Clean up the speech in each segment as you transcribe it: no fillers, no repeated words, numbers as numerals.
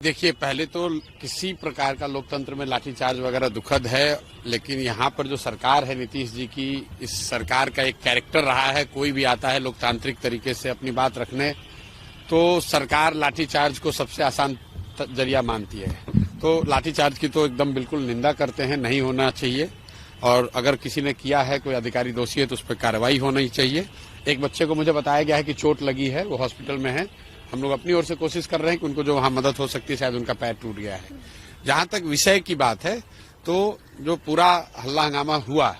देखिए, पहले तो किसी प्रकार का लोकतंत्र में लाठीचार्ज वगैरह दुखद है, लेकिन यहाँ पर जो सरकार है नीतीश जी की, इस सरकार का एक कैरेक्टर रहा है, कोई भी आता है लोकतांत्रिक तरीके से अपनी बात रखने, तो सरकार लाठीचार्ज को सबसे आसान जरिया मानती है। तो लाठीचार्ज की तो एकदम बिल्कुल निंदा करते हैं, नहीं होना चाहिए। और अगर किसी ने किया है, कोई अधिकारी दोषी है, तो उस पर कार्रवाई होनी चाहिए। एक बच्चे को मुझे बताया गया है कि चोट लगी है, वो हॉस्पिटल में है। हम लोग अपनी ओर से कोशिश कर रहे हैं कि उनको जो वहां मदद हो सकती है, शायद उनका पैर टूट गया है। जहां तक विषय की बात है, तो जो पूरा हल्ला हंगामा हुआ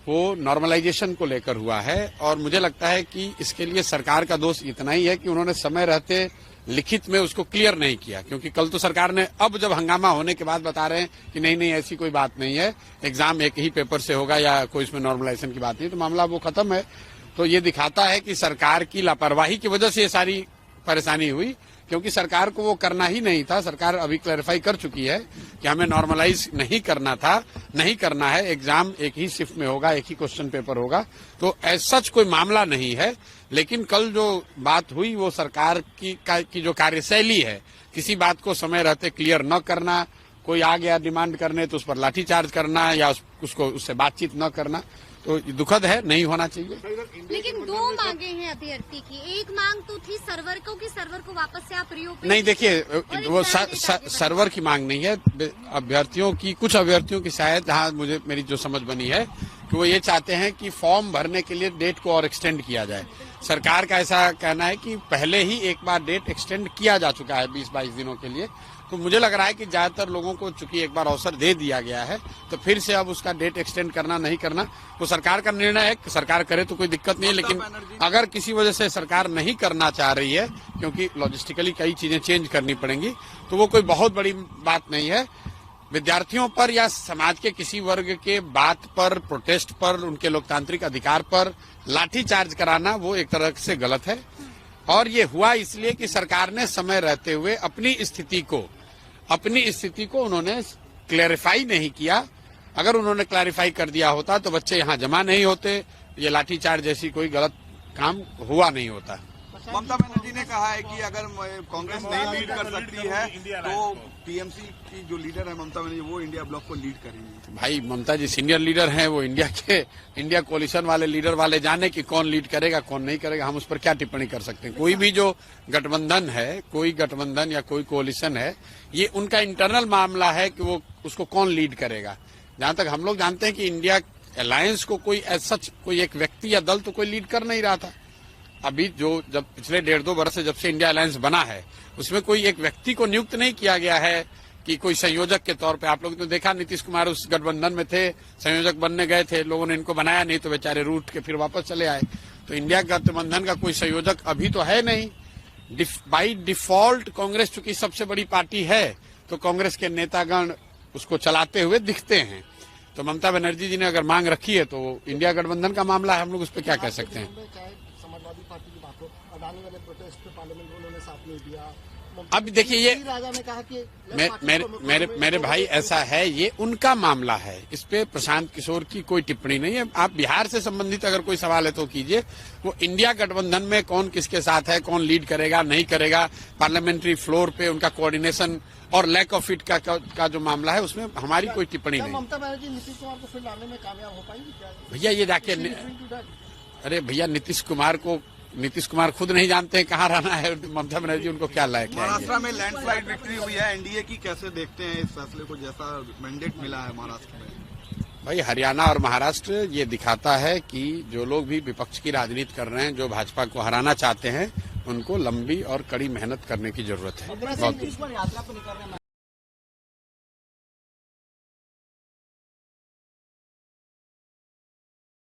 वो नॉर्मलाइजेशन को लेकर हुआ है, और मुझे लगता है कि इसके लिए सरकार का दोष इतना ही है कि उन्होंने समय रहते लिखित में उसको क्लियर नहीं किया। क्योंकि कल तो सरकार ने, अब जब हंगामा होने के बाद बता रहे हैं कि नहीं ऐसी कोई बात नहीं है, एग्जाम एक ही पेपर से होगा या कोई इसमें नॉर्मलाइजेशन की बात नहीं, तो मामला वो खत्म है। तो ये दिखाता है कि सरकार की लापरवाही की वजह से ये सारी परेशानी हुई, क्योंकि सरकार को वो करना ही नहीं था। सरकार अभी क्लैरिफाई कर चुकी है कि हमें नॉर्मलाइज नहीं करना था, नहीं करना है। एग्जाम एक ही शिफ्ट में होगा, एक ही क्वेश्चन पेपर होगा, तो ऐसा सच कोई मामला नहीं है। लेकिन कल जो बात हुई वो सरकार की जो कार्यशैली है, किसी बात को समय रहते क्लियर न करना, कोई आ गया डिमांड करने तो उस पर लाठीचार्ज करना या उससे बातचीत न करना, तो दुखद है, नहीं होना चाहिए। लेकिन दो मांगे हैं अभ्यर्थी की। एक मांग तो थी सर्वर को वापस से आप प्रयोग नहीं, देखिए वो सर्वर की मांग नहीं है। अभ्यर्थियों की, कुछ अभ्यर्थियों की शायद, हाँ मुझे मेरी जो समझ बनी है कि वो ये चाहते हैं कि फॉर्म भरने के लिए डेट को और एक्सटेंड किया जाए। सरकार का ऐसा कहना है कि पहले ही एक बार डेट एक्सटेंड किया जा चुका है 20-22 दिनों के लिए। तो मुझे लग रहा है कि ज्यादातर लोगों को चूंकि एक बार अवसर दे दिया गया है, तो फिर से अब उसका डेट एक्सटेंड करना नहीं करना वो सरकार का निर्णय है। सरकार करे तो कोई दिक्कत नहीं है, लेकिन अगर किसी वजह से सरकार नहीं करना चाह रही है, क्योंकि लॉजिस्टिकली कई चीजें चेंज करनी पड़ेंगी, तो वो कोई बहुत बड़ी बात नहीं है। विद्यार्थियों पर या समाज के किसी वर्ग के बात पर, प्रोटेस्ट पर, उनके लोकतांत्रिक अधिकार पर लाठीचार्ज कराना वो एक तरह से गलत है। और ये हुआ इसलिए कि सरकार ने समय रहते हुए अपनी स्थिति को उन्होंने क्लैरिफाई नहीं किया। अगर उन्होंने क्लैरिफाई कर दिया होता तो बच्चे यहाँ जमा नहीं होते, ये लाठीचार्ज जैसी कोई गलत काम हुआ नहीं होता। ममता बनर्जी ने कहा है कि अगर कांग्रेस नहीं लीड कर सकती है तो टीएमसी की जो लीडर है ममता बनर्जी, वो इंडिया ब्लॉक को लीड करेंगी। भाई ममता जी सीनियर लीडर हैं, वो इंडिया कोalition वाले लीडर वाले जाने कि कौन लीड करेगा कौन नहीं करेगा, हम उस पर क्या टिप्पणी कर सकते हैं। कोई भी जो गठबंधन है, कोई गठबंधन या कोई कोalition है, ये उनका इंटरनल मामला है कि वो उसको कौन लीड करेगा। जहां तक हम लोग जानते हैं कि इंडिया अलायंस को कोई सच कोई एक व्यक्ति या दल तो कोई लीड कर नहीं रहा था। अभी जब पिछले 1.5-2 वर्ष से जब से इंडिया अलायंस बना है, उसमें कोई एक व्यक्ति को नियुक्त नहीं किया गया है कि कोई संयोजक के तौर पे। आप लोग तो देखा, नीतीश कुमार उस गठबंधन में थे, संयोजक बनने गए थे, लोगों ने इनको बनाया नहीं, तो बेचारे रूठ के फिर वापस चले आए। तो इंडिया गठबंधन का कोई संयोजक अभी तो है नहीं। बाई डिफॉल्ट कांग्रेस चूंकि सबसे बड़ी पार्टी है, तो कांग्रेस के नेतागण उसको चलाते हुए दिखते हैं। तो ममता बनर्जी जी ने अगर मांग रखी है तो इंडिया गठबंधन का मामला है, हम लोग उस पर क्या कह सकते हैं। समाजवादी पार्टी की बात हो, अडानी वाले प्रोटेस्ट पे पार्लियामेंट में उन्होंने साथ नहीं दिया। अब देखिए, ये राजा ने कहा कि मेरे भाई ऐसा है, ये उनका मामला है, इस पे प्रशांत किशोर की कोई टिप्पणी नहीं है। आप बिहार से संबंधित अगर कोई सवाल है तो कीजिए। वो इंडिया गठबंधन में कौन किसके साथ है, कौन लीड करेगा नहीं करेगा, पार्लियामेंट्री फ्लोर पे उनका कोऑर्डिनेशन और लैक ऑफ इट का जो मामला है, उसमें हमारी कोई टिप्पणी नहीं। ममता बनर्जी नीतीश कुमार को फिर लाने में कामयाब हो पाएंगी क्या? भैया ये जाके, अरे भैया नीतीश कुमार खुद नहीं जानते हैं कहाँ रहना है, ममता बनर्जी उनको क्या लायक है। महाराष्ट्र में लैंडस्लाइड विक्ट्री हुई है एनडीए की, कैसे देखते हैं इस फैसले को, जैसा मैंडेट मिला है महाराष्ट्र में? भाई हरियाणा और महाराष्ट्र ये दिखाता है कि जो लोग भी विपक्ष की राजनीति कर रहे हैं, जो भाजपा को हराना चाहते हैं, उनको लंबी और कड़ी मेहनत करने की जरूरत है।